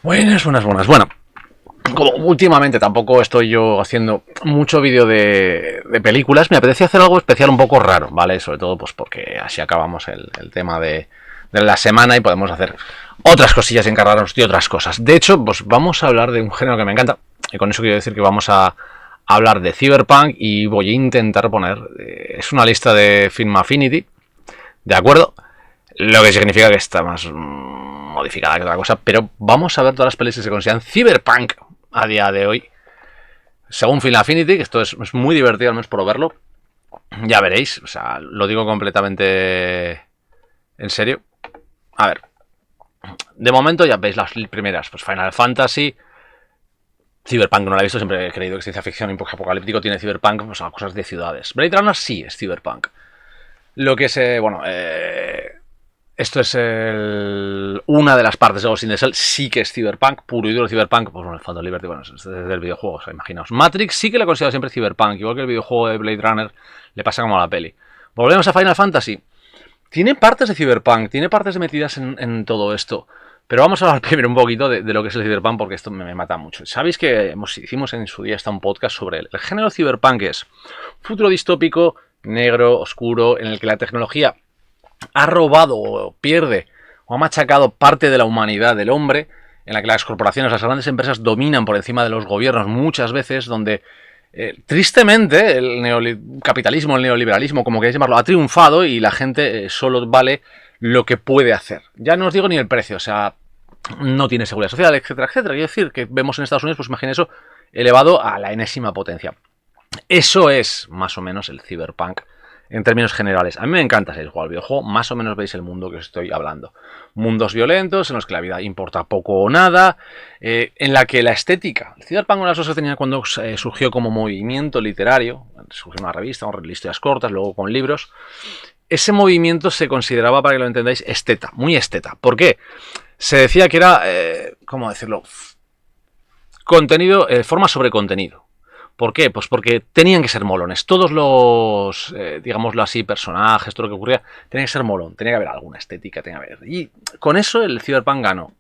Buenas, buenas, buenas. Bueno, como últimamente tampoco estoy yo haciendo mucho vídeo de películas, me apetece hacer algo especial un poco raro, ¿vale? Sobre todo pues porque así acabamos el tema de la semana y podemos hacer otras cosillas y encargarnos de otras cosas. De hecho, pues vamos a hablar de un género que me encanta, y con eso quiero decir que vamos a hablar de Cyberpunk y voy a intentar poner... es una lista de Film Affinity, ¿de acuerdo? Lo que significa que está más modificada que otra cosa, pero vamos a ver todas las pelis que se consideran cyberpunk a día de hoy. Según Film Affinity, que esto es muy divertido al menos por verlo, ya veréis, o sea, lo digo completamente en serio. A ver, de momento ya veis las primeras, pues Final Fantasy, Cyberpunk no la he visto, siempre he creído que ciencia ficción y apocalíptico tiene Cyberpunk, pues cosas de ciudades. Blade Runner sí es Cyberpunk. Lo que es, bueno, esto es una de las partes de Ghost in the Shell, sí que es Cyberpunk, puro y duro Cyberpunk, pues bueno, el Phantom Liberty, bueno, es del videojuego, o sea, imaginaos. Matrix sí que lo he considerado siempre Cyberpunk, igual que el videojuego de Blade Runner le pasa como a la peli. Volvemos a Final Fantasy. Tiene partes de Cyberpunk, tiene partes de metidas en todo esto. Pero vamos a hablar primero un poquito de lo que es el Cyberpunk, porque esto me mata mucho. Sabéis que hicimos en su día hasta un podcast sobre el género Cyberpunk, es futuro distópico, negro, oscuro, en el que la tecnología ha robado o pierde o ha machacado parte de la humanidad del hombre, en la que las corporaciones, las grandes empresas dominan por encima de los gobiernos muchas veces, donde tristemente el capitalismo, el neoliberalismo, como queráis llamarlo, ha triunfado y la gente solo vale lo que puede hacer. Ya no os digo ni el precio, o sea, no tiene seguridad social, etcétera, etcétera. Quiero decir que vemos en Estados Unidos, pues imagina eso, elevado a la enésima potencia. Eso es más o menos el cyberpunk en términos generales. A mí me encanta si juego al videojuego, más o menos veis el mundo que os estoy hablando. Mundos violentos, en los que la vida importa poco o nada, en la que la estética, el cyberpunk una cosa que tenía cuando surgió como movimiento literario, surgió una revista, historias cortas, luego con libros. Ese movimiento se consideraba, para que lo entendáis, esteta, muy esteta. ¿Por qué? Se decía que era, ¿cómo decirlo? Contenido, forma sobre contenido. ¿Por qué? Pues porque tenían que ser molones. Todos los, digámoslo así, personajes, todo lo que ocurría, tenía que ser molón. Tenía que haber alguna estética, tenía que haber. Y con eso el Cyberpunk ganó.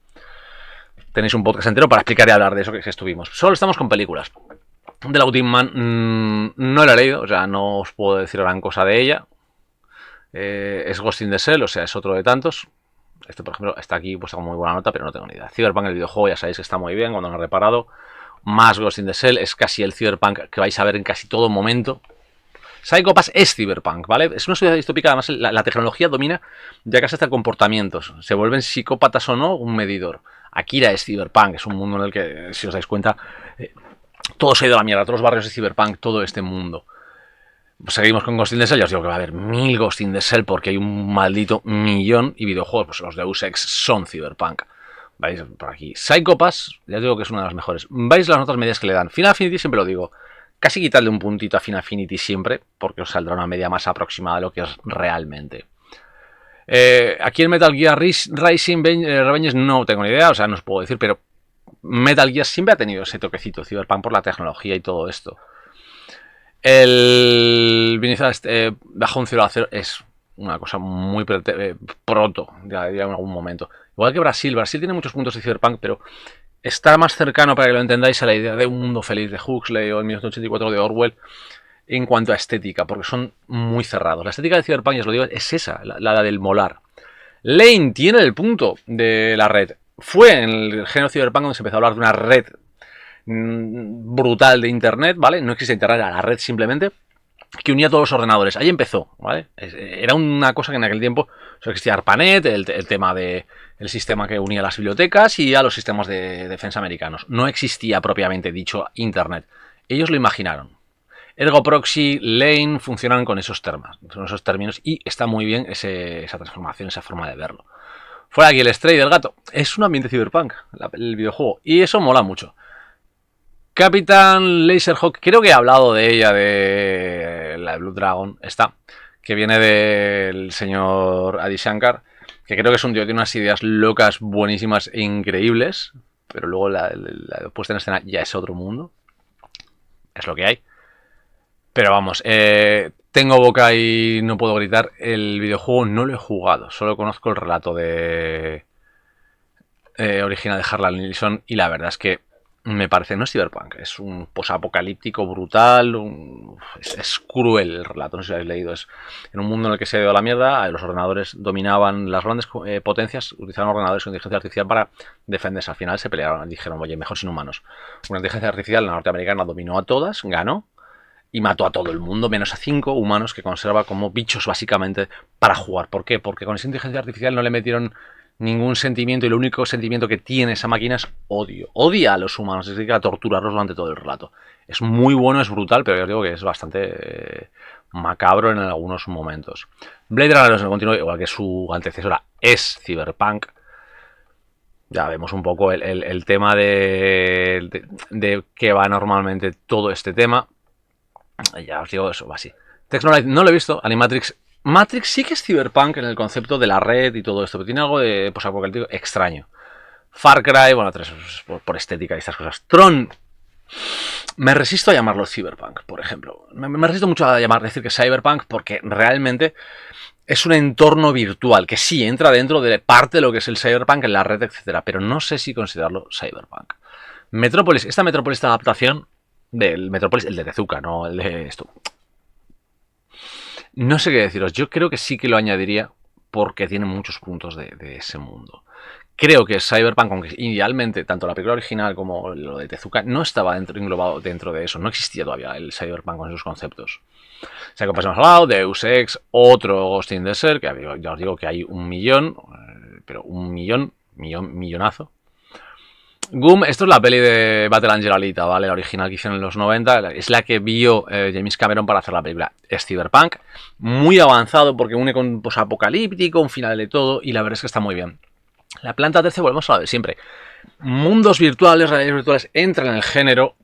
Tenéis un podcast entero para explicar y hablar de eso que estuvimos. Solo estamos con películas. The Laughing Man no la he leído, o sea, no os puedo decir gran cosa de ella. Es Ghost in the Shell, o sea, es otro de tantos. Este, por ejemplo, está aquí puesto con muy buena nota, pero no tengo ni idea. Cyberpunk, el videojuego, ya sabéis que está muy bien cuando lo han reparado. Más Ghost in the Shell es casi el Cyberpunk que vais a ver en casi todo momento. Psycho Pass es Cyberpunk, ¿vale? Es una sociedad distópica, además la tecnología domina ya casi hasta comportamientos. Se vuelven psicópatas o no un medidor. Akira es Cyberpunk, es un mundo en el que, si os dais cuenta, todo se ha ido a la mierda, todos los barrios de Cyberpunk, todo este mundo. Pues seguimos con Ghost in the Shell, ya os digo que va a haber 1000 Ghost in the Shell porque hay un maldito millón, y videojuegos, pues los Deus Ex son Cyberpunk. Vais por aquí. Psycho Pass, ya os digo que es una de las mejores. Vais las notas medias que le dan. Final Affinity siempre lo digo. Casi quitarle un puntito a Final Affinity siempre, porque os saldrá una media más aproximada de lo que es realmente. Aquí en Metal Gear Rising Revengeance no tengo ni idea, o sea, no os puedo decir, pero Metal Gear siempre ha tenido ese toquecito Cyberpunk por la tecnología y todo esto. El Bajo un 0 a 0 es una cosa muy proto, ya en algún momento. Igual que Brasil tiene muchos puntos de Cyberpunk, pero está más cercano, para que lo entendáis, a la idea de un mundo feliz de Huxley o el 1984 de Orwell en cuanto a estética, porque son muy cerrados. La estética de Cyberpunk, ya os lo digo, es esa, la del molar. Lane tiene el punto de la red. Fue en el género Cyberpunk donde se empezó a hablar de una red brutal de internet, ¿vale? No existe internet, era la red simplemente, que unía todos los ordenadores. Ahí empezó, ¿vale? Era una cosa que en aquel tiempo solo existía ARPANET, el tema de el sistema que unía las bibliotecas y a los sistemas de defensa americanos. No existía propiamente dicho internet. Ellos lo imaginaron. Ergo Proxy, Lane funcionan con esos términos y está muy bien esa transformación, esa forma de verlo. Fuera aquí el Stray del gato. Es un ambiente cyberpunk, el videojuego, y eso mola mucho. Capitán Laserhawk, creo que he hablado de ella, de la de Blue Dragon, esta, que viene del señor Adi Shankar, que creo que es un tío que tiene unas ideas locas, buenísimas e increíbles, pero luego la puesta en escena ya es otro mundo. Es lo que hay. Pero vamos, tengo boca y no puedo gritar. El videojuego no lo he jugado, solo conozco el relato original de Harlan Ellison, y la verdad es que me parece, no es cyberpunk, es un posapocalíptico brutal, es cruel el relato, no sé si habéis leído, es en un mundo en el que se ha ido a la mierda, los ordenadores dominaban las grandes potencias, utilizaban ordenadores con inteligencia artificial para defenderse, al final se pelearon, dijeron, oye, mejor sin humanos. Una inteligencia artificial, la norteamericana, dominó a todas, ganó, y mató a todo el mundo, menos a 5 humanos que conserva como bichos básicamente para jugar. ¿Por qué? Porque con esa inteligencia artificial no le metieron ningún sentimiento, y el único sentimiento que tiene esa máquina es odio. Odia a los humanos, es decir, a torturarlos durante todo el relato. Es muy bueno, es brutal, pero ya os digo que es bastante macabro en algunos momentos. Blade Runner, no continúa, igual que su antecesora, es cyberpunk. Ya vemos un poco el tema de que va normalmente todo este tema. Ya os digo eso, va así. Technolight no lo he visto, Animatrix. Matrix sí que es cyberpunk en el concepto de la red y todo esto, pero tiene algo de posapocalíptico extraño. Far Cry, bueno, por estética y estas cosas. Tron, me resisto a llamarlo cyberpunk, por ejemplo. Me resisto mucho a decir que es cyberpunk porque realmente es un entorno virtual que sí entra dentro de parte de lo que es el cyberpunk en la red, etcétera, pero no sé si considerarlo cyberpunk. Metrópolis, esta adaptación del Metrópolis, el de Tezuka, no el de esto. No sé qué deciros, yo creo que sí que lo añadiría porque tiene muchos puntos de ese mundo. Creo que Cyberpunk, aunque idealmente tanto la película original como lo de Tezuka no estaba englobado dentro de eso, no existía todavía el Cyberpunk con esos conceptos. O sea, que pasamos al lado, Deus Ex, otro Ghost in the Shell, que ya os digo que hay 1.000.000, pero 1.000.000, millonazo. Goom, esto es la peli de Battle Angel Alita, ¿vale? La original que hicieron en los 90, es la que vio James Cameron para hacer la película. Es cyberpunk, muy avanzado porque une con posapocalíptico, un final de todo, y la verdad es que está muy bien. La planta 13, volvemos a lo de siempre. Mundos virtuales, realidades virtuales, entran en el género,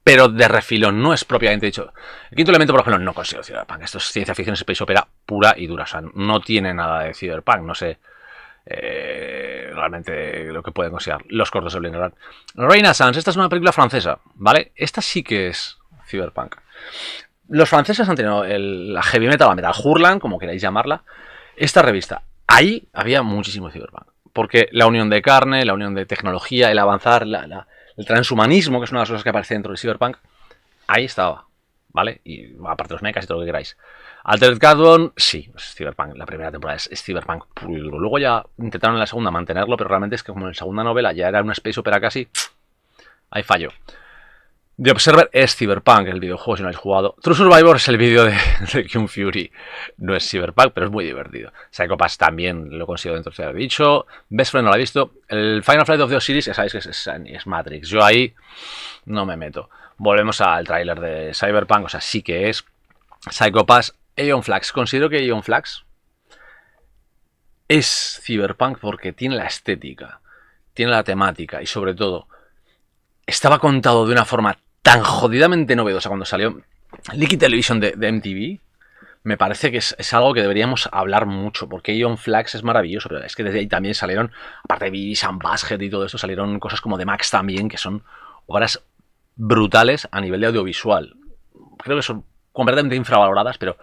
pero de refilón, no es propiamente dicho. El quinto elemento, por ejemplo, no considero cyberpunk. Esto es ciencia ficción, es space opera pura y dura, o sea, no tiene nada de cyberpunk, no sé. Realmente lo que pueden considerar los cortos de Blade Runner. Renaissance, esta es una película francesa, ¿vale? Esta sí que es cyberpunk. Los franceses han tenido la heavy metal, la metal hurlan, como queráis llamarla. Esta revista, ahí había muchísimo cyberpunk, porque la unión de carne, la unión de tecnología, el avanzar, el transhumanismo, que es una de las cosas que aparece dentro del cyberpunk, ahí estaba, ¿vale? Y aparte los mechas y todo lo que queráis. Altered Carbon, sí, es cyberpunk. La primera temporada es cyberpunk puro y duro. Luego ya intentaron en la segunda mantenerlo, pero realmente es que como en la segunda novela ya era una space opera casi, ahí falló. The Observer es cyberpunk, el videojuego si no habéis jugado. True Survivor es el vídeo de Kung Fury. No es cyberpunk, pero es muy divertido. Psycho Pass también lo consigo dentro, ya lo he dicho. Best Friend no lo he visto. El Final Flight of the Osiris, ya sabéis que es Matrix. Yo ahí no me meto. Volvemos al tráiler de Cyberpunk, o sea, sí que es Psycho Pass. Aeon Flux, considero que Aeon Flux es cyberpunk porque tiene la estética, tiene la temática y sobre todo estaba contado de una forma tan jodidamente novedosa cuando salió Liquid Television de MTV. Me parece que es algo que deberíamos hablar mucho, porque Aeon Flux es maravilloso, pero es que desde ahí también salieron, aparte de Beavis and Butthead y todo esto, salieron cosas como The Max también, que son obras brutales a nivel de audiovisual. Creo que son completamente infravaloradas, pero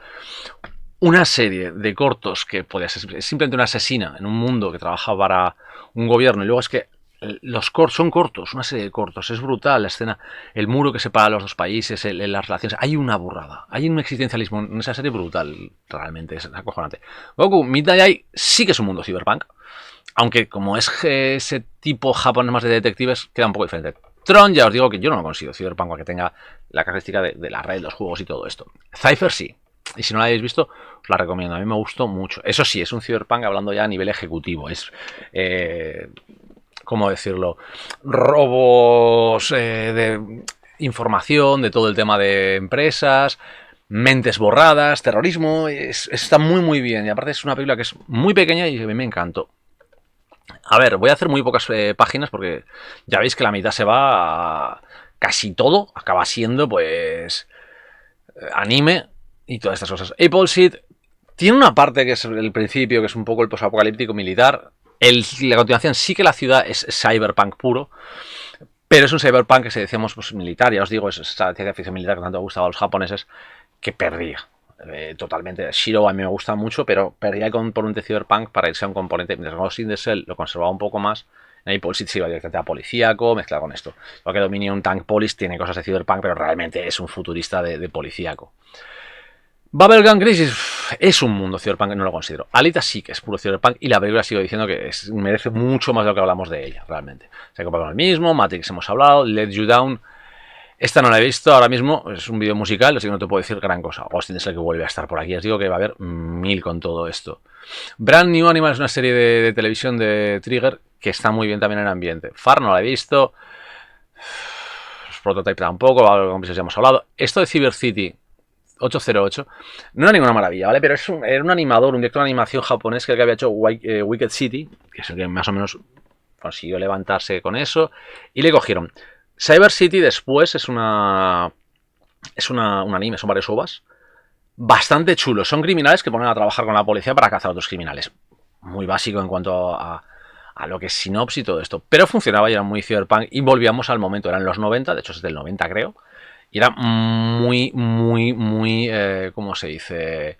una serie de cortos que podía ser simplemente una asesina en un mundo que trabaja para un gobierno, y luego es que los cortos son cortos, una serie de cortos, es brutal la escena, el muro que separa los dos países, las relaciones, hay una burrada, hay un existencialismo en esa serie brutal, realmente es acojonante. Goku Midnight Eye sí que es un mundo cyberpunk, aunque como es ese tipo japonés más de detectives, queda un poco diferente. Tron, ya os digo que yo no lo consigo cyberpunk, aunque tenga la característica de la red, los juegos y todo esto. Cypher sí, y si no la habéis visto, os la recomiendo, a mí me gustó mucho. Eso sí, es un cyberpunk hablando ya a nivel ejecutivo, es... ¿cómo decirlo? Robos de información, de todo el tema de empresas, mentes borradas, terrorismo, está muy muy bien. Y aparte es una película que es muy pequeña y a mí me encantó. A ver, voy a hacer muy pocas páginas porque ya veis que la mitad se va a casi todo, acaba siendo pues anime y todas estas cosas. Apple Seed tiene una parte que es el principio, que es un poco el posapocalíptico militar. La continuación sí que la ciudad es cyberpunk puro, pero es un cyberpunk que, si decíamos, pues militar, ya os digo, es esa ciencia ficción militar que tanto gustaba a los japoneses, que perdía. totalmente. Shiro a mí me gusta mucho, pero perdía el componente Cyberpunk para irse a un componente. Mientras Ghost in the Shell lo conservaba un poco más. En Apple Seed se iba directamente a policíaco, mezclado con esto. Lo que Dominion Tank Police tiene cosas de Cyberpunk, pero realmente es un futurista de policíaco. Bubblegum Crisis es un mundo Cyberpunk, no lo considero. Alita sí que es puro Cyberpunk y la película sigo diciendo que merece mucho más de lo que hablamos de ella, realmente. Se compara con el mismo, Matrix hemos hablado, Let You Down. Esta no la he visto ahora mismo, es un vídeo musical, así que no te puedo decir gran cosa. Ghost in the Shell que vuelve a estar por aquí, os digo que va a haber 1000 con todo esto. Brand New Animal es una serie de televisión de Trigger que está muy bien también en el ambiente. Far no la he visto, Prototype tampoco, algo que ya hemos hablado. Esto de Cyber City 808 no era ninguna maravilla, ¿vale? Pero era un animador, un director de animación japonés que había hecho Wicked City, que es el que más o menos consiguió levantarse con eso, y le cogieron. Cyber City después es un anime, son varios ovas, bastante chulos. Son criminales que ponen a trabajar con la policía para cazar a otros criminales. Muy básico en cuanto a lo que es sinopsis y todo esto. Pero funcionaba y era muy cyberpunk y volvíamos al momento. Eran los 90, de hecho es del 90 creo. Y era muy, ¿cómo se dice?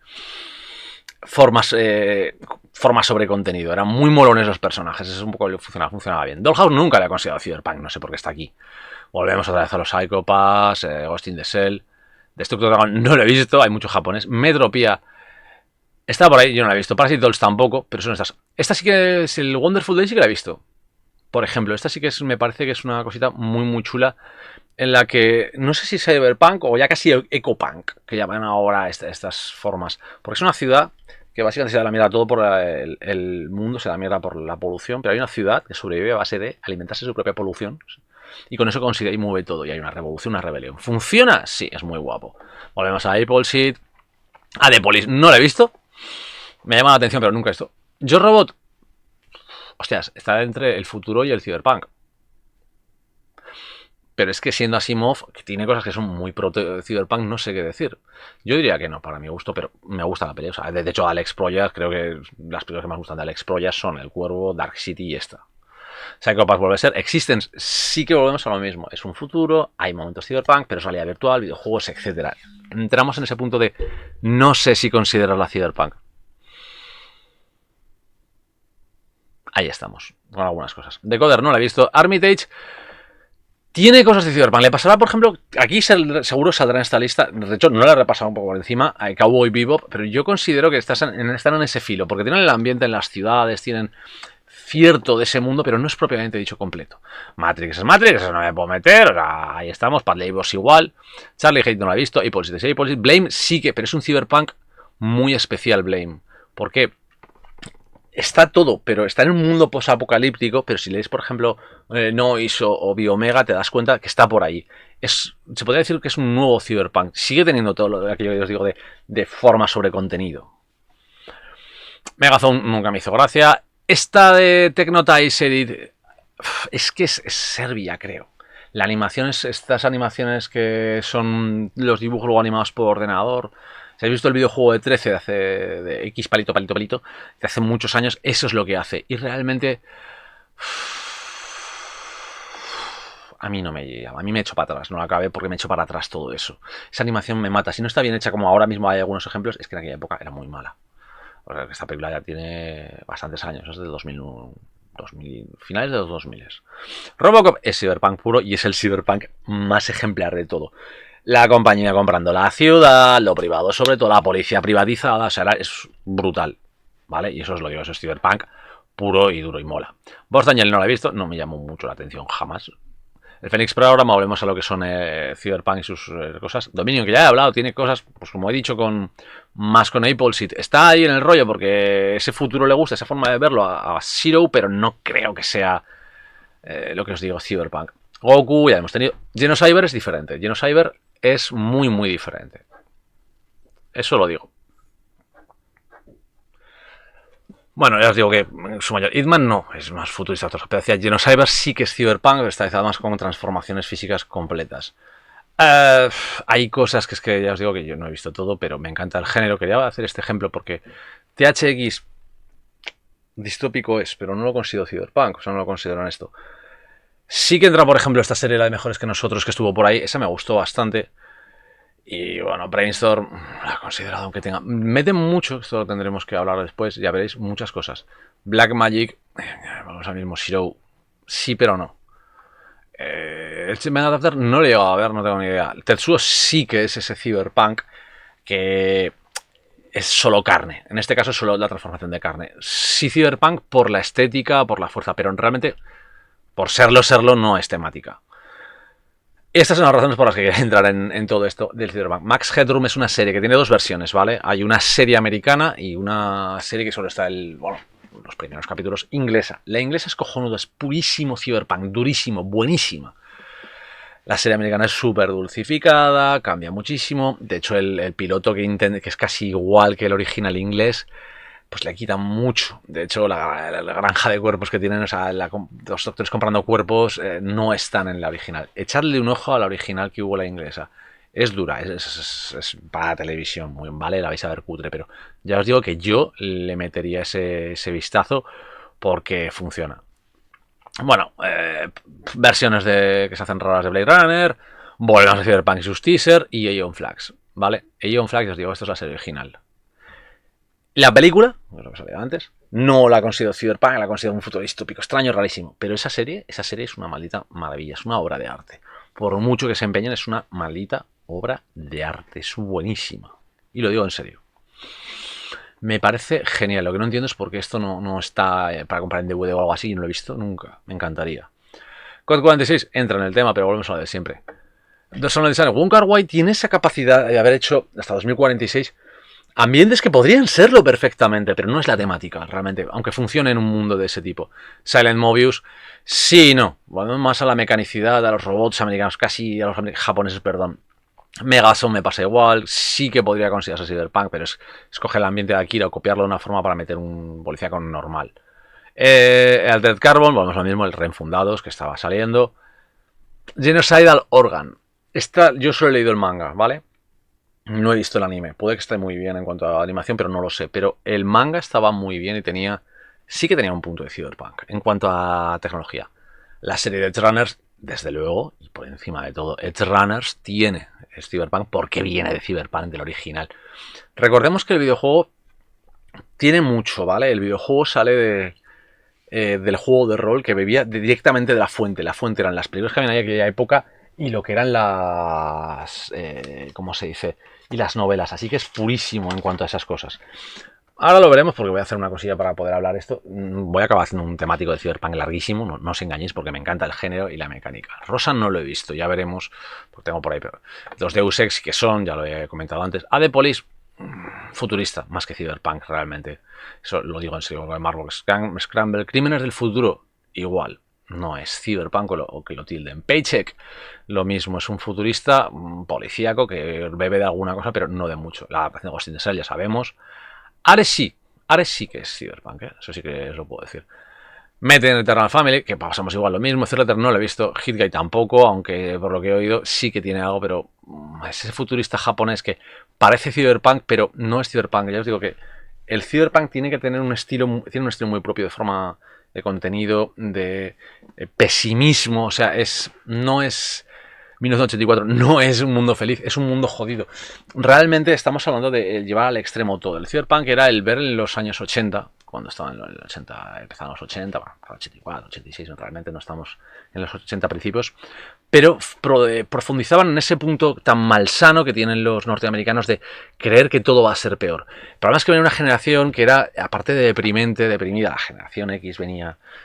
Formas sobre contenido. Eran muy molones los personajes. Eso es un poco lo que funcionaba bien. Dollhouse nunca le ha considerado cyberpunk. No sé por qué está aquí. Volvemos otra vez a los Psychopaths, Ghost in the Shell. Destructor Dragon no lo he visto. Hay mucho japonés. Metropia está por ahí. Yo no la he visto. Parasite Dolls tampoco. Pero son estas. Esta sí que es el Wonderful Day. Sí que la he visto. Por ejemplo. Esta sí que me parece que es una cosita muy chula. En la que, no sé si cyberpunk o ya casi ecopunk, que llaman ahora estas formas. Porque es una ciudad que básicamente se da la mierda todo por el mundo, se da mierda por la polución, pero hay una ciudad que sobrevive a base de alimentarse de su propia polución. Y con eso consigue y mueve todo. Y hay una revolución, una rebelión. ¿Funciona? Sí, es muy guapo. Volvemos a Apple Seed. A The Police, no la he visto. Me llama la atención, pero nunca he visto. Yo Robot, hostias, está entre el futuro y el cyberpunk. Pero es que siendo Asimov, que tiene cosas que son muy pro cyberpunk, no sé qué decir. Yo diría que no, para mi gusto, pero me gusta la pelea. O sea, de hecho, Alex Proyas, creo que las películas que más gustan de Alex Proyas son El Cuervo, Dark City y esta. Psychopaths vuelve a ser. Existence sí que volvemos a lo mismo. Es un futuro, hay momentos cyberpunk, pero es realidad virtual, videojuegos, etc. Entramos en ese punto de no sé si considerar la cyberpunk. Ahí estamos, con algunas cosas. Decoder no la he visto. Armitage tiene cosas de cyberpunk. Le pasará, por ejemplo, aquí seguro saldrá en esta lista. De hecho, no la he repasado un poco por encima, a Cowboy Bebop, pero yo considero que están en ese filo, porque tienen el ambiente en las ciudades, tienen cierto de ese mundo, pero no es propiamente dicho completo. Matrix es Matrix, eso no me puedo meter, o sea, ahí estamos, Pat Labors igual, Charlie Hate no lo ha visto, Apple Seed sí, Apple Seed, Blame sí que, pero es un cyberpunk muy especial Blame. ¿Por qué? Está todo, pero está en un mundo posapocalíptico, pero si lees, por ejemplo, Noise o Biomega, te das cuenta que está por ahí. Se podría decir que es un nuevo cyberpunk. Sigue teniendo todo lo aquello que os digo de forma sobre contenido. Megazone nunca me hizo gracia. Esta de Technotize Edit es que es Serbia, creo. La animación es estas animaciones que son los dibujos luego animados por ordenador. Si habéis visto el videojuego de 13 de X palito, de hace muchos años, eso es lo que hace. Y realmente a mí no me llega, a mí me echo para atrás, no lo acabé porque me echo para atrás todo eso. Esa animación me mata. Si no está bien hecha como ahora mismo hay algunos ejemplos, es que en aquella época era muy mala. O sea, que esta película ya tiene bastantes años, es de 2001, finales de los 2000. Robocop es cyberpunk puro y es el cyberpunk más ejemplar de todo. La compañía comprando la ciudad, lo privado sobre todo, la policía privatizada, o sea, es brutal, ¿vale? Y eso es lo que digo, eso es cyberpunk puro y duro y mola. Boss Daniel no lo he visto, no me llamó mucho la atención jamás. El Phoenix Programa, volvemos a lo que son Cyberpunk y sus cosas. Dominion, que ya he hablado, tiene cosas, pues como he dicho, más con Apple Seed. Está ahí en el rollo porque ese futuro le gusta, esa forma de verlo a Zero, pero no creo que sea lo que os digo, Cyberpunk. Goku, ya hemos tenido. Genocyber es diferente. Genocyber es muy diferente. Eso lo digo. Bueno, ya os digo que en su mayor. Hitman no, es más futurista. Pero decía, Genocyber sí que es Cyberpunk, está además con transformaciones físicas completas. Hay cosas que es que ya os digo que yo no he visto todo, pero me encanta el género. Quería hacer este ejemplo porque THX distópico es, pero no lo considero Cyberpunk, o sea, no lo considero en esto. Sí que entra, por ejemplo, esta serie, la de Mejores que Nosotros, que estuvo por ahí. Esa me gustó bastante. Y bueno, Brainstorm la he considerado aunque tenga... Mete mucho, esto lo tendremos que hablar después, ya veréis muchas cosas. Blackmagic, vamos al mismo Shiro, sí pero no. El Mega Adapter no lo he llegado a ver, no tengo ni idea. Tetsuo sí que es ese cyberpunk que es solo carne. En este caso es solo la transformación de carne. Sí cyberpunk por la estética, por la fuerza, pero realmente por serlo no es temática. Estas son las razones por las que quería entrar en todo esto del Cyberpunk. Max Headroom es una serie que tiene dos versiones, ¿vale? Hay una serie americana y una serie que solo está los primeros capítulos inglesa. La inglesa es cojonuda, es purísimo Cyberpunk, durísimo, buenísima. La serie americana es súper dulcificada, cambia muchísimo. De hecho, el piloto que es casi igual que el original inglés, pues le quitan mucho. De hecho, la granja de cuerpos que tienen, o sea, los doctores comprando cuerpos, no están en la original. Echarle un ojo a la original que hubo la inglesa. Es dura, es para televisión, muy vale, la vais a ver cutre, pero ya os digo que yo le metería ese vistazo porque funciona. Bueno, versiones que se hacen raras de Blade Runner, volvemos a Cyberpunk y sus teaser y Aeon Flux, ¿vale? Aeon Flux, os digo, esto es la serie original. La película, es lo que salía antes, no la considero Cyberpunk, la considero un futuro distópico extraño, rarísimo. Pero esa serie es una maldita maravilla, es una obra de arte. Por mucho que se empeñen, es una maldita obra de arte, es buenísima. Y lo digo en serio. Me parece genial, lo que no entiendo es por qué esto no está para comprar en DVD o algo así, no lo he visto nunca, me encantaría. Code 46 entra en el tema, pero volvemos a lo de siempre. Personal Design, Wong Kar-wai tiene esa capacidad de haber hecho hasta 2046 ambientes que podrían serlo perfectamente, pero no es la temática, realmente, aunque funcione en un mundo de ese tipo. Silent Mobius, sí y no. Volvemos más a la mecanicidad, a los robots americanos, casi a los japoneses, perdón. Megason me pasa igual, sí que podría considerarse Cyberpunk, pero es coger el ambiente de Akira o copiarlo de una forma para meter un policíaco normal. Altered Carbon, volvemos a lo mismo, el Reenfundados, que estaba saliendo. Genocidal Organ. Yo solo he leído el manga, ¿vale? No he visto el anime. Puede que esté muy bien en cuanto a animación, pero no lo sé. Pero el manga estaba muy bien y sí que tenía un punto de Cyberpunk en cuanto a tecnología. La serie de Edge Runners, desde luego, y por encima de todo, Edge Runners es Cyberpunk porque viene de Cyberpunk, del original. Recordemos que el videojuego tiene mucho, ¿vale? El videojuego sale del juego de rol que bebía directamente de la fuente. La fuente eran las películas que había en aquella época y lo que eran las... ¿cómo se dice? Y las novelas, así que es purísimo en cuanto a esas cosas. Ahora lo veremos porque voy a hacer una cosilla para poder hablar esto. Voy a acabar haciendo un temático de Cyberpunk larguísimo, no os engañéis porque me encanta el género y la mecánica. Rosa no lo he visto, ya veremos, porque tengo por ahí pero los Deus Ex que son, ya lo he comentado antes. Adepolis, futurista, más que Cyberpunk realmente. Eso lo digo en serio, con Marvel Scramble, Crímenes del Futuro, igual. No es Cyberpunk o que lo tilden. Paycheck, lo mismo, es un futurista policíaco que bebe de alguna cosa, pero no de mucho. La adaptación de Ghost in the Shell ya sabemos. Ares sí que es Cyberpunk, ¿eh? Eso sí que os lo puedo decir. Mete en Eternal Family, que pasamos igual lo mismo. Zerletter no lo he visto, Hitguy tampoco, aunque por lo que he oído sí que tiene algo, pero es ese futurista japonés que parece Cyberpunk, pero no es Cyberpunk. Ya os digo que el Cyberpunk tiene que tener un estilo muy propio de forma de contenido, de pesimismo, o sea, no es 1984, no es un mundo feliz, es un mundo jodido. Realmente estamos hablando de llevar al extremo todo. El Cyberpunk era el ver en los años 80, cuando estaban en los 80, empezaban los 80, bueno, 84, 86, realmente no estamos en los 80 principios, pero profundizaban en ese punto tan malsano que tienen los norteamericanos de creer que todo va a ser peor. El problema es que venía una generación que era, aparte de deprimente, deprimida, la generación X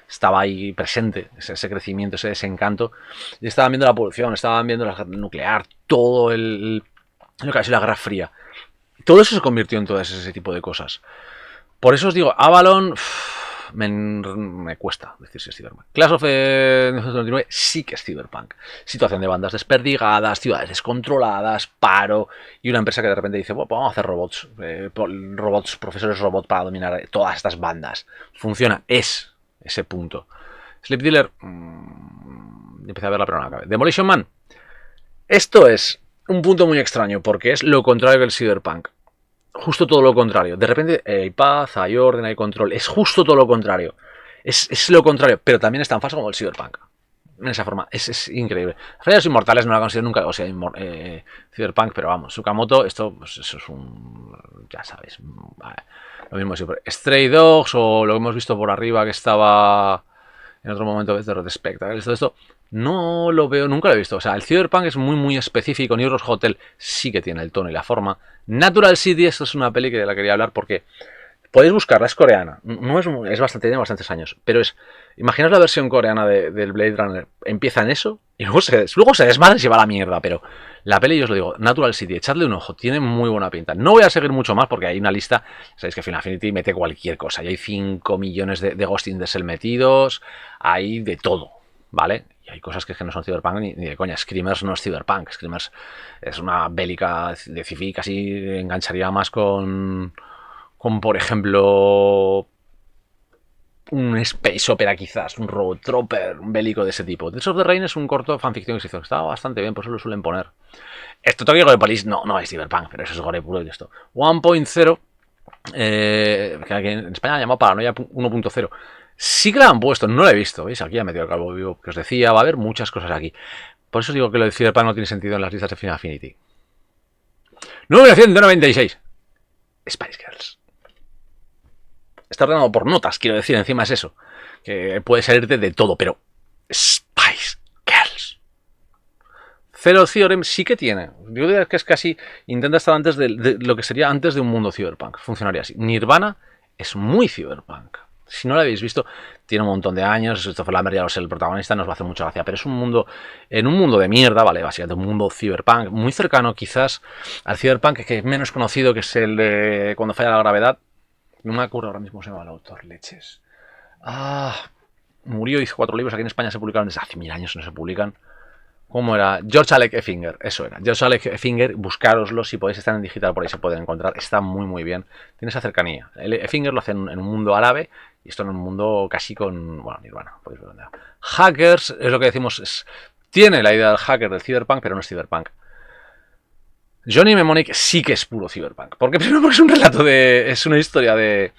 estaba ahí presente, ese crecimiento, ese desencanto, y estaban viendo la polución, estaban viendo la nuclear, todo lo que ha sido la Guerra Fría. Todo eso se convirtió en todo ese tipo de cosas. Por eso os digo, Avalon me cuesta decir si es Cyberpunk. Clash of 1999 sí que es Cyberpunk. Situación de bandas desperdigadas, ciudades descontroladas, paro y una empresa que de repente dice, bueno, pues vamos a hacer robots, profesores robot para dominar todas estas bandas. Funciona, es ese punto. Sleep Dealer, empecé a verla pero no acabé. Demolition Man, esto es un punto muy extraño porque es lo contrario que el Cyberpunk. Justo todo lo contrario. De repente hay paz, hay orden, hay control. Es justo todo lo contrario. Es lo contrario, pero también es tan falso como el Cyberpunk. en esa forma. Es increíble. Los Inmortales no la considero nunca, o sea, Cyberpunk, pero vamos, Tsukamoto, esto pues eso es un, ya sabes, lo mismo siempre. Stray Dogs o lo que hemos visto por arriba que estaba en otro momento de Red Spectacle, todo esto, no lo veo, nunca lo he visto. O sea, el Cyberpunk es muy específico. New Rose Hotel sí que tiene el tono y la forma. Natural City, esto es una peli que de la quería hablar porque podéis buscarla, es coreana. No es bastante, tiene bastantes años, pero es, imaginaos la versión coreana del Blade Runner. Empieza en eso y luego se desmadra y se va a la mierda, pero la peli, yo os lo digo, Natural City, echadle un ojo, tiene muy buena pinta. No voy a seguir mucho más porque hay una lista, sabéis que Final Affinity mete cualquier cosa, y hay 5 millones de Ghost in the Shell metidos, hay de todo, ¿vale? Y hay cosas que no son Cyberpunk ni de coña. Screamers no es Cyberpunk, Screamers es una bélica de sci-fi, casi engancharía más con por ejemplo, un space opera quizás, un robot trooper, un bélico de ese tipo. Tales of the Rain es un corto fanficción que se hizo, que estaba bastante bien, por eso lo suelen poner. Esto Tokyo Gore Police no es Cyberpunk, pero eso es gore puro y esto. 1.0, que en España la llamado Paranoia 1.0. Sí que la han puesto, no la he visto, ¿veis? Aquí ya me dio el calvo vivo que os decía, va a haber muchas cosas aquí. Por eso digo que lo de Cyberpunk no tiene sentido en las listas de Final Affinity. 996. Spice Girls. Está ordenado por notas, quiero decir, encima es eso. Que puede salirte de todo, pero Spice Girls. Zero Theorem sí que tiene. Yo diría que es casi, intenta estar antes de lo que sería antes de un mundo cyberpunk. Funcionaría así. Nirvana es muy cyberpunk. Si no lo habéis visto, tiene un montón de años. Christopher Lambert, ya lo sé, el protagonista, nos va a hacer mucha gracia. Pero es un mundo, en un mundo de mierda, ¿vale? Básicamente un mundo cyberpunk, muy cercano quizás al cyberpunk que es menos conocido, que es el de Cuando falla la gravedad. No me acuerdo ahora mismo cómo se llama el autor, leches. Murió, hizo 4 libros, aquí en España se publicaron desde hace 1000 años, no se publican. ¿Cómo era? George Alec Effinger, eso era. George Alec Effinger, buscároslo, si podéis, estar en digital, por ahí se pueden encontrar. Está muy bien. Tiene esa cercanía. Effinger lo hace en un mundo árabe y esto en un mundo casi con... Bueno, Nirvana, podéis ver dónde va. Hackers, es lo que decimos, tiene la idea del hacker del cyberpunk, pero no es cyberpunk. Johnny Mnemonic sí que es puro cyberpunk. ¿Por qué? Primero porque es un relato es una historia de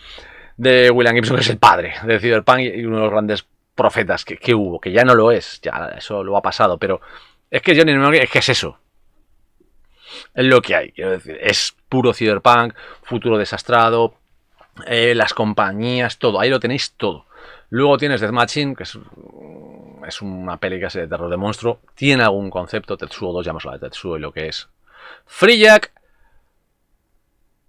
William Gibson, que es el padre del cyberpunk y uno de los grandes profetas que hubo, que ya no lo es, ya eso lo ha pasado, pero es que Johnny Mnemonic es que es eso. Es lo que hay, quiero decir, es puro cyberpunk, futuro desastrado, las compañías, todo, ahí lo tenéis todo. Luego tienes Death Machine, que es una peli que hace de terror de monstruo, tiene algún concepto, Tetsuo 2, llamamos la de Tetsuo y lo que es. Free Jack,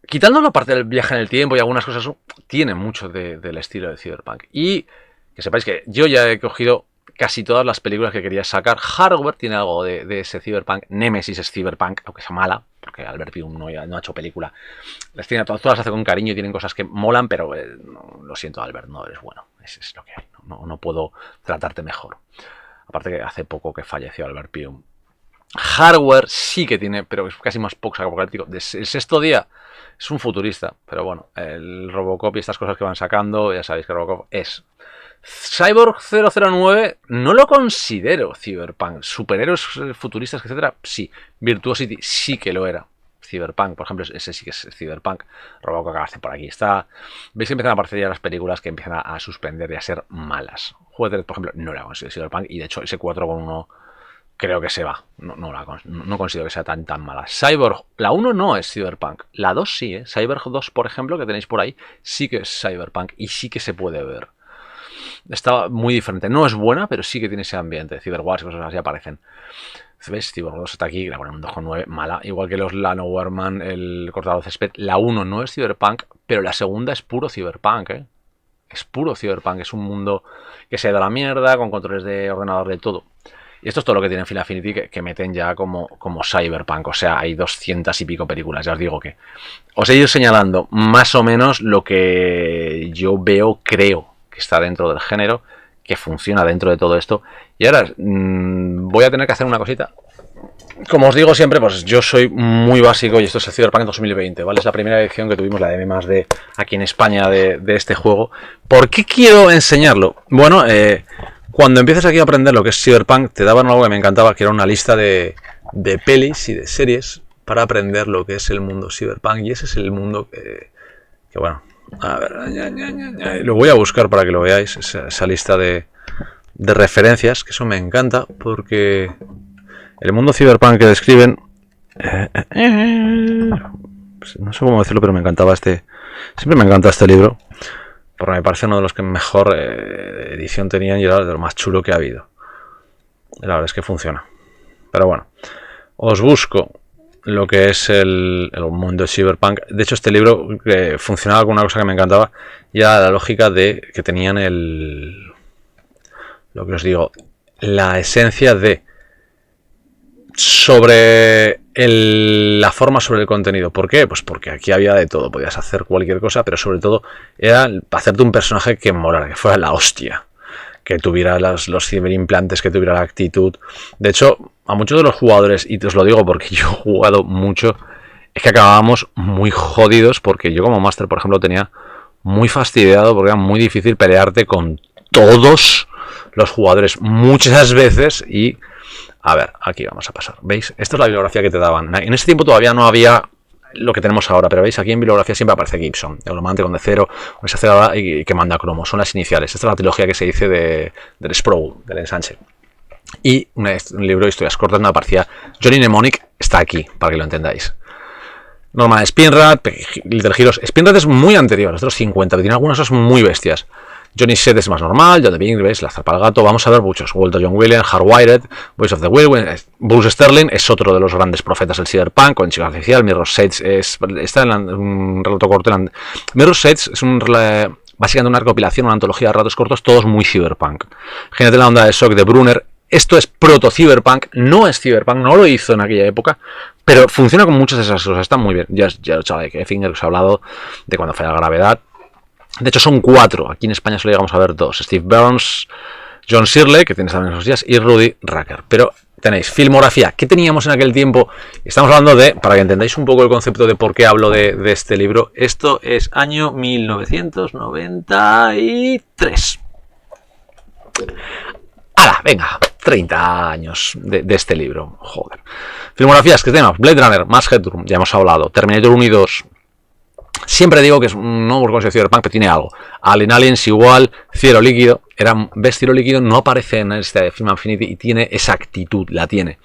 quitando la parte del viaje en el tiempo y algunas cosas, tiene mucho del estilo de Cyberpunk. Y que sepáis que yo ya he cogido casi todas las películas que quería sacar. Hardware tiene algo de ese Cyberpunk. Nemesis es Cyberpunk, aunque sea mala, porque Albert Pyun no ha hecho película. Todas las hace con cariño y tienen cosas que molan, pero no, lo siento, Albert, no eres bueno. Es lo que hay. No puedo tratarte mejor. Aparte que hace poco que falleció Albert Pyun. Hardware sí que tiene, pero es casi más post-apocalíptico. El sexto día es un futurista, pero bueno, el Robocop y estas cosas que van sacando, ya sabéis que Robocop es. Cyborg 009 no lo considero cyberpunk. Superhéroes futuristas, etcétera, sí. Virtuosity sí que lo era. Cyberpunk, por ejemplo, ese sí que es cyberpunk. Robocop hace por aquí está. Veis que empiezan a aparecer ya las películas que empiezan a suspender y a ser malas. Juguetes, por ejemplo, no la considero cyberpunk y de hecho ese 4,1 creo que se va. No considero que sea tan mala. Cyborg, la 1 no es Cyberpunk. La 2 sí, ¿eh? Cyborg 2, por ejemplo, que tenéis por ahí, sí que es Cyberpunk y sí que se puede ver. Está muy diferente. No es buena, pero sí que tiene ese ambiente. Cyberwars y cosas así aparecen. ¿Ves? Cyborg 2 está aquí, la ponen un 2,9, mala. Igual que los Lano Werman, el cortador césped. La 1 no es Cyberpunk, pero la segunda es puro Cyberpunk, ¿eh? Es puro Cyberpunk. Es un mundo que se da la mierda, con controles de ordenador de todo. Y esto es todo lo que tiene Final Affinity que meten ya como Cyberpunk. O sea, hay 200 y pico películas. Ya os digo que os he ido señalando más o menos lo que yo creo que está dentro del género, que funciona dentro de todo esto. Y ahora voy a tener que hacer una cosita. Como os digo siempre, pues yo soy muy básico y esto es el Cyberpunk 2020, ¿vale? Es la primera edición que tuvimos, la de M+D aquí en España de este juego. ¿Por qué quiero enseñarlo? Bueno, cuando empieces aquí a aprender lo que es Cyberpunk, te daban algo que me encantaba, que era una lista de pelis y de series para aprender lo que es el mundo Cyberpunk. Y ese es el mundo que bueno, a ver, lo voy a buscar para que lo veáis, esa lista de de referencias, que eso me encanta, porque el mundo cyberpunk que describen... no sé cómo decirlo, pero me encantaba siempre me encanta este libro, porque me parece uno de los que mejor edición tenían y era de lo más chulo que ha habido. La verdad es que funciona. Pero bueno, os busco lo que es el mundo de cyberpunk. De hecho, este libro funcionaba con una cosa que me encantaba, y era la lógica de que tenían lo que os digo, la esencia de sobre la forma sobre el contenido. ¿Por qué? Pues porque aquí había de todo, podías hacer cualquier cosa, pero sobre todo era hacerte un personaje que molara, que fuera la hostia, que tuviera los ciberimplantes, que tuviera la actitud. De hecho, a muchos de los jugadores, y te os lo digo porque yo he jugado mucho, es que acabábamos muy jodidos, porque yo como máster, por ejemplo, tenía muy fastidiado, porque era muy difícil pelearte con todos los jugadores muchas veces. Y a ver, aquí vamos a pasar, ¿veis? Esta es la bibliografía que te daban. En ese tiempo todavía no había lo que tenemos ahora, pero veis, aquí en bibliografía siempre aparece Gibson, Euromante con D0, con esa cera y que manda cromo, son las iniciales. Esta es la trilogía que se dice del Sproul, del ensanche. Y un libro de historias cortas donde aparecía Johnny Mnemonic, está aquí, para que lo entendáis. Normal, Spinrad, Little Heroes. Spinrad es muy anterior, es de los 50, pero tiene algunas cosas muy bestias. Johnny Set es más normal, John the Bing, ¿ves? La zarpa al gato, vamos a ver muchos. Walter John Williams, Hardwired, Voice of the Will, Bruce Sterling es otro de los grandes profetas del cyberpunk, con Chica Artificial, Mirror's Edge está en un relato corto. Mirror's Edge es básicamente una recopilación, una antología de relatos cortos, todos muy cyberpunk. Genial la onda de Shock de Brunner. Esto es proto-cyberpunk, no es cyberpunk, no lo hizo en aquella época, pero funciona con muchas de esas cosas, está muy bien. Ya chaval, que Finger os ha hablado de cuando falla la gravedad. De hecho son 4, aquí en España solo llegamos a ver 2, Steve Burns, John Shirley, que tienes también esos días, y Rudy Rucker. Pero tenéis filmografía, ¿qué teníamos en aquel tiempo? Estamos hablando de, para que entendáis un poco el concepto de por qué hablo de este libro, esto es año 1993. ¡Hala! Venga, 30 años de este libro, joder. Filmografías que tenemos, Blade Runner, Mass Headroom, ya hemos hablado, Terminator 1 y 2... Siempre digo que es no por concepto cyberpunk, pero tiene algo. Aliens igual, Cielo Líquido. ¿Ves? Cielo Líquido no aparece en este Film Infinity y tiene esa actitud, la tiene.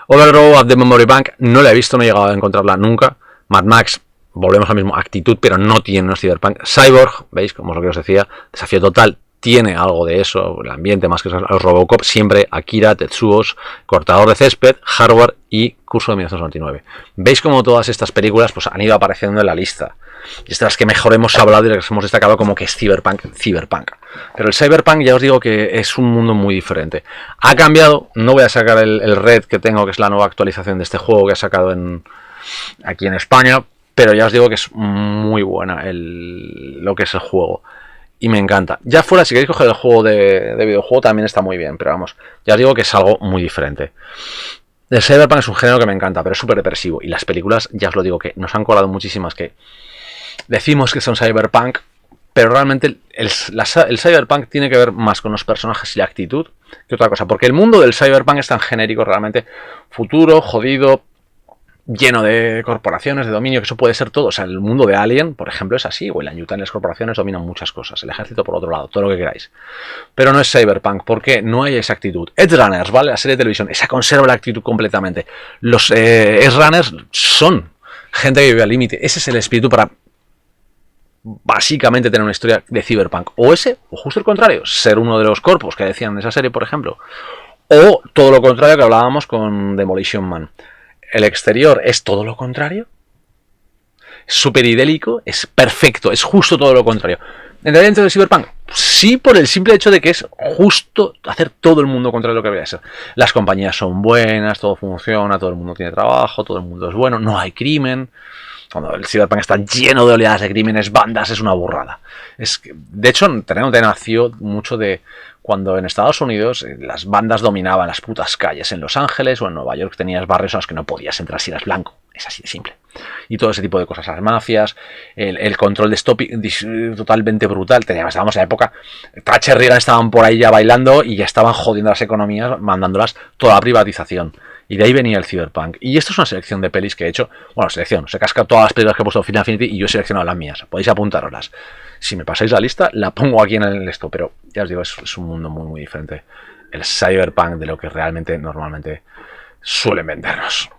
Overroad of the Memory Bank, no la he visto, no he llegado a encontrarla nunca. Mad Max, volvemos a la misma actitud, pero no tiene, no es cyberpunk. Cyborg, ¿veis? Como es lo que os decía, Desafío Total, tiene algo de eso, el ambiente más que los Robocop, siempre Akira, Tetsuos, Cortador de Césped, Hardware y Curso de 1999. ¿Veis cómo todas estas películas pues, han ido apareciendo en la lista? Y estas las que mejor hemos hablado y las que hemos destacado como que es cyberpunk. Pero el cyberpunk ya os digo que es un mundo muy diferente. Ha cambiado, no voy a sacar el Red que tengo, que es la nueva actualización de este juego que ha sacado aquí en España, pero ya os digo que es muy buena lo que es el juego. Y me encanta. Ya fuera, si queréis coger el juego de videojuego también está muy bien, pero vamos, ya os digo que es algo muy diferente. El cyberpunk es un género que me encanta, pero es súper depresivo. Y las películas, ya os lo digo, que nos han colado muchísimas que decimos que son cyberpunk, pero realmente el cyberpunk tiene que ver más con los personajes y la actitud que otra cosa. Porque el mundo del cyberpunk es tan genérico realmente. Futuro, jodido, lleno de corporaciones, de dominio, que eso puede ser todo. O sea, el mundo de Alien, por ejemplo, es así. O en la Utah, las corporaciones dominan muchas cosas. El ejército, por otro lado, todo lo que queráis. Pero no es cyberpunk. ¿Por qué? No hay esa actitud. Edge Runners, ¿vale? La serie de televisión, esa conserva la actitud completamente. Los Edge Runners son gente que vive al límite. Ese es el espíritu para básicamente tener una historia de cyberpunk. O ese, o justo el contrario, ser uno de los corpos que decían en esa serie, por ejemplo. O todo lo contrario que hablábamos con Demolition Man. El exterior es todo lo contrario. Es súper idélico, es perfecto, es justo todo lo contrario. ¿Entraría dentro del cyberpunk? Sí, por el simple hecho de que es justo hacer todo el mundo contrario de lo que debería ser. Las compañías son buenas, todo funciona, todo el mundo tiene trabajo, todo el mundo es bueno, no hay crimen. Cuando el cyberpunk está lleno de oleadas de crímenes, bandas, es una burrada. De hecho, Terreno nació mucho de cuando en Estados Unidos las bandas dominaban las putas calles. En Los Ángeles o en Nueva York tenías barrios a los que no podías entrar si eras blanco. Es así de simple. Y todo ese tipo de cosas. Las mafias, el control de stopping totalmente brutal. Estábamos en la época, Thatcher y Reagan estaban por ahí ya bailando y ya estaban jodiendo las economías, mandándolas toda la privatización. Y de ahí venía el cyberpunk. Y esto es una selección de pelis que he hecho. Bueno, se casca todas las películas que he puesto en Final Fantasy y yo he seleccionado las mías. Podéis apuntároslas. Si me pasáis la lista, la pongo aquí en el esto, pero ya os digo, es un mundo muy, muy diferente el cyberpunk de lo que realmente normalmente suelen vendernos.